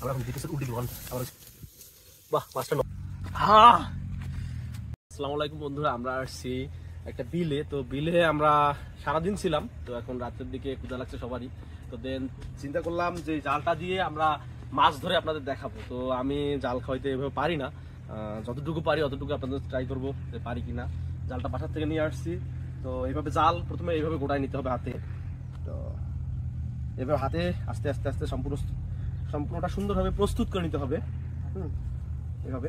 আমরা এখন দিতেছি উল্টি দোকান আবার বাহ মাছটা আসসালামু আলাইকুম বন্ধুরা, আমরা আসছি একটা বিলে। তো বিলে আমরা সারাদিন ছিলাম, তো এখন রাতের দিকে ক্ষুধা লাগছে সবারই। তো দেন চিন্তা করলাম যে জালটা দিয়ে আমরা মাছ ধরে আপনাদের দেখাবো। তো আমি জাল খাওয়াইতে এভাবে পারি না, যতটুকু পারি অতটুকু আপনাদের ট্রাই করবো যে পারি কিনা। জালটা বাসার থেকে নিয়ে আসছি। তো এইভাবে জাল প্রথমে এইভাবে গোটায় নিতে হবে হাতে। তো এভাবে হাতে আস্তে আস্তে আস্তে সম্পূর্ণটা সুন্দরভাবে প্রস্তুত করে নিতে হবে। এভাবে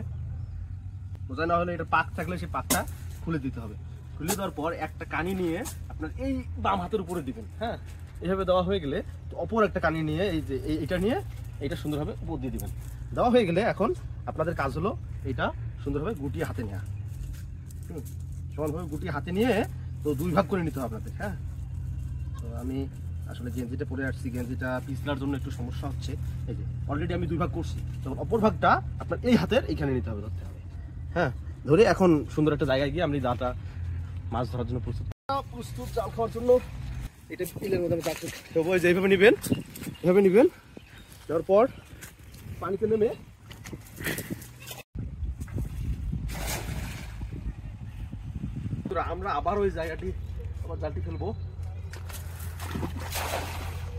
বোঝা না হলে এটা পাক থাকলে সেই পাকটা খুলে দিতে হবে। খুলে দেওয়ার পর একটা কানি নিয়ে আপনার এই বাম হাতের উপরে দিবেন। হ্যাঁ, এইভাবে দেওয়া হয়ে গেলে অপর একটা কানি নিয়ে এই যে এইটা নিয়ে এইটা সুন্দরভাবে উপর দিয়ে দিবেন। দেওয়া হয়ে গেলে এখন আপনাদের কাজ হলো এইটা সুন্দরভাবে গুটিয়ে হাতে নেওয়া। সমানভাবে গুটিয়ে হাতে নিয়ে তো দুই ভাগ করে নিতে হবে আপনাদের। হ্যাঁ, তো আমি আসলে গেঞ্জিটা পরে আসছি, গেঞ্জিটা পিছলার জন্য একটু সমস্যা হচ্ছে। এই যে অলরেডি আমি দুই ভাগ করছি, তখন অপর ভাগটা আপনার এই হাতের এইখানে নিতে হবে, ধরতে হবে। হ্যাঁ, ধরে এখন সুন্দর একটা জায়গায় গিয়ে আমি জালটা মাছ ধরার জন্য প্রস্তুত জাল খাওয়ার জন্য। এটা পিলের মধ্যে আমি দেবো, যে এইভাবে নেবেন, এভাবে নেবেন। দেওয়ার পর পানিতে নেমে আমরা আবার ওই জায়গাটি আবার জালটি ফেলবো।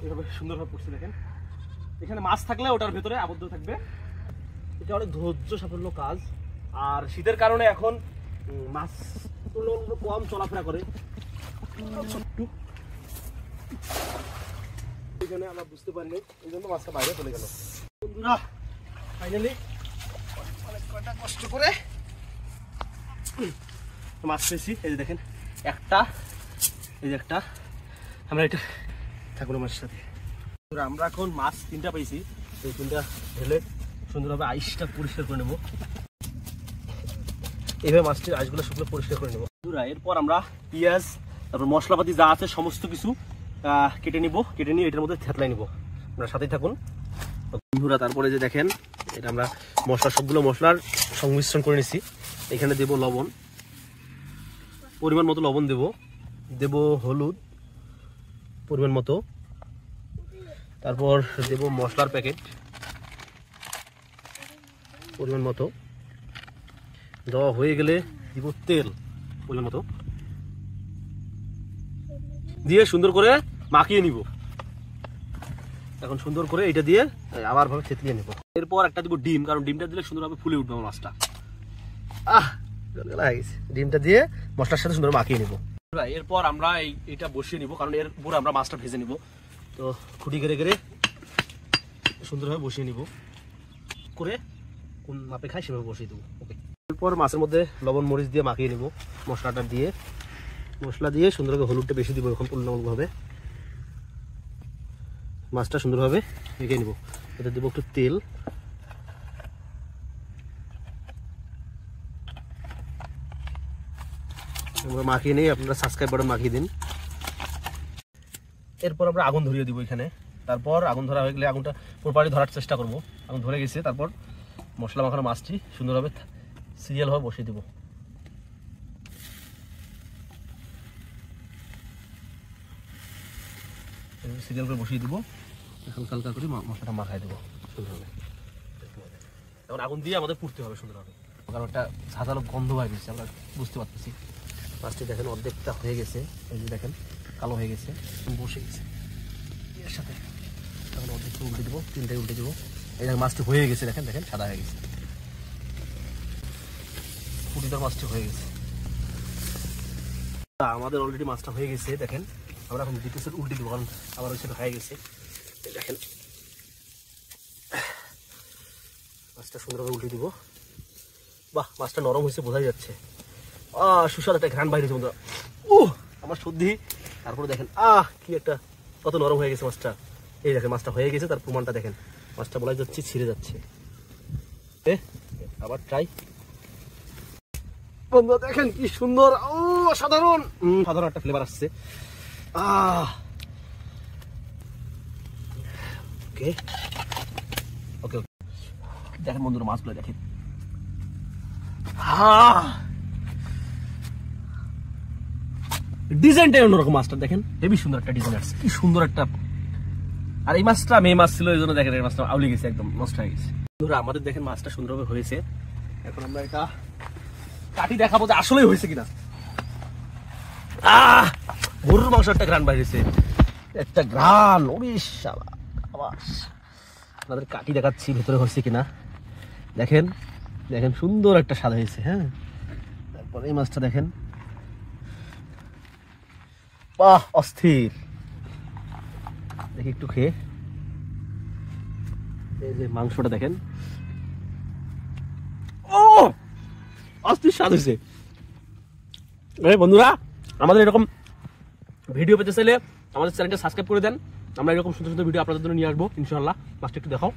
এভাবে সুন্দরভাবে পড়ছে দেখেন। এখানে মাছ থাকলে ওটার ভেতরে আবদ্ধ থাকবে। এটা অনেক ধৈর্য সাফল্য কাজ। আর শীতের কারণে এখন মাছ কম চলাফেরা করে, এই জন্য আমরা বুঝতে পারিনি, এই জন্য মাছটা বাইরে চলে গেল। বন্ধুরা ফাইনালি অনেক কয়টা কষ্ট করে মাছ পেয়েছি। এই যে দেখেন একটা, এই যে একটা, আমরা এটা ঠাকুরের মাছের সাথে আমরা এখন মাছ তিনটা পেয়েছি। এই তিনটা ঢেলে সুন্দরভাবে আইসটা পরিষ্কার করে নেবো। এইভাবে মাছটির আইসগুলো শুকনো পরিষ্কার করে নেবো। এরপর আমরা পেঁয়াজ, তারপর মশলাপাতি যা আছে সমস্ত কিছু কেটে নিব। কেটে নিয়ে এটার মধ্যে থেতলাই নিব। আপনারা সাথেই থাকুন বন্ধুরা। তারপরে যে দেখেন এটা আমরা সবগুলো মশলার সংমিশ্রণ করে নিছি। এখানে দেব লবণ, পরিমাণ মতো লবণ দেব হলুদ পরিমাণ মতো, তারপর দেব মশলার প্যাকেট পরিমাণ মতো। দেওয়া হয়ে গেলে দিব তেল পরিমাণ মতো, দিয়ে সুন্দর করে মাখিয়ে নিব। এখন সুন্দর করে এটা দিয়ে আবার ভাবে থেতলিয়ে নেব। এরপর একটা দিব ডিম, কারণ ডিমটা দিলে সুন্দরভাবে ফুলে উঠবে আমার মাছটা। ডিমটা দিয়ে মশলার সাথে সুন্দর মাখিয়ে নিব। এরপর আমরা এইটা বসিয়ে নিব, কারণ এর উপরে আমরা মাছটা ভেজে নিব। তো খুঁটি গেড়ে গেড়ে সুন্দরভাবে বসিয়ে নিব করে কোন মাপে খাই সেভাবে বসিয়ে দেবো। ওকে, এরপর মাছের মধ্যে লবণ মরিচ দিয়ে মাখিয়ে নিব। মশলা দিয়ে সুন্দরভাবে হলুদটা বেশি দিব, এরকম তুলনামূলকভাবে মাছটা সুন্দরভাবে মেখে নিব। এতে দেবো একটু তেল, মাখিয়ে নিয়ে আপনারা সাবস্ক্রাইব বাটন মাখিয়ে দিন। এরপর আমরা আগুন ধরিয়ে দিব এখানে। তারপর আগুন ধরা হয়ে গেলে আগুনটা পুরোপুরি ধরার চেষ্টা করব। আগুন ধরে গেছে, তারপর মশলা মাখানো মাছটি সুন্দরভাবে সিরিয়ালভাবে বসিয়ে দেব। সিরিয়াল করে বসিয়ে দেবো। হালকা হালকা করে মশলাটা মাখাই দেবো সুন্দরভাবে। এখন আগুন দিয়ে আমাদের পুড়তে হবে সুন্দরভাবে, কারণ একটা ঝাঁঝালো গন্ধ হয়ে গেছে, আমরা বুঝতে পারতেছি। মাছটি দেখেন অর্ধেকটা হয়ে গেছে, এই যে দেখেন কালো হয়ে গেছে, বসে গেছে এর সাথে। এখন অর্ধেকটা উল্টে দেবো, তিনটাই উল্টে দেবো। এই দেখেন মাছটি হয়ে গেছে, দেখেন সাদা হয়ে গেছে, পুটিটার মাছটি হয়ে গেছে। আমাদের অলরেডি মাছটা হয়ে গেছে দেখেন। আমরা এখন দ্বিতীয় সাইড উল্টে দেবো, কারণ আবার ওই সাইড হয়ে গেছে। দেখেন মাছটা সুন্দরভাবে উল্টে দিব। বাহ, মাছটা নরম হয়েছে, বোঝাই যাচ্ছে। সুস্বাদু একটা ঘ্রাণ বাইরে হয়েছে বন্ধুরা। আমার সর্দি। তারপরে দেখেন কি একটা কত নরম হয়ে গেছে মাছটা। এই দেখেন মাছটা হয়ে গেছে, তার প্রমাণটা দেখেন। মাছটা বলা যাচ্ছে ছিঁড়ে যাচ্ছে। আবার ট্রাই বন্ধুরা, দেখেন কি সুন্দর, সাধারণ একটা ফ্লেভার আসছে। ওকে ওকে দেখেন বন্ধুরা, মাছগুলো দেখেন। ডিজাইনটাই অন্যরকম। মাছটা দেখেন, হেবি সুন্দর একটা ডিজাইন আসছে। কি সুন্দর একটা আর এই মাছটা মেয়ে মাছ ছিল, এই জন্য দেখেন এই মাছটা আউলে গেছে, একদম নষ্ট হয়ে গেছে। বন্ধুরা আমাদের দেখেন মাছটা সুন্দরভাবে হয়েছে। এখন আমরা এটা কাটি দেখাবো যে আসলেই হয়েছে কিনা। গরুর মাংস একটা ঘ্রাণ বাইরেছে, একটা ঘ্রাণ, উড়িষ্যা আবাস। আপনাদের কাটি দেখাচ্ছি ভেতরে হয়েছে কিনা। দেখেন দেখেন সুন্দর একটা স্বাদ হয়েছে। হ্যাঁ, তারপর এই মাছটা দেখেন, বাহ অস্থির। দেখি একটু খেয়ে, এই যে মাংসটা দেখেন, ও অস্থির স্বাদ হয়েছে। বন্ধুরা আমাদের এরকম ভিডিও পেতে চাইলে আমাদের চ্যানেলটা সাবস্ক্রাইব করে দেন। আমরা এরকম সুন্দর সুন্দর ভিডিও আপনাদের জন্য নিয়ে আসবো ইনশাআল্লাহ। মাছটা একটু দেখাও।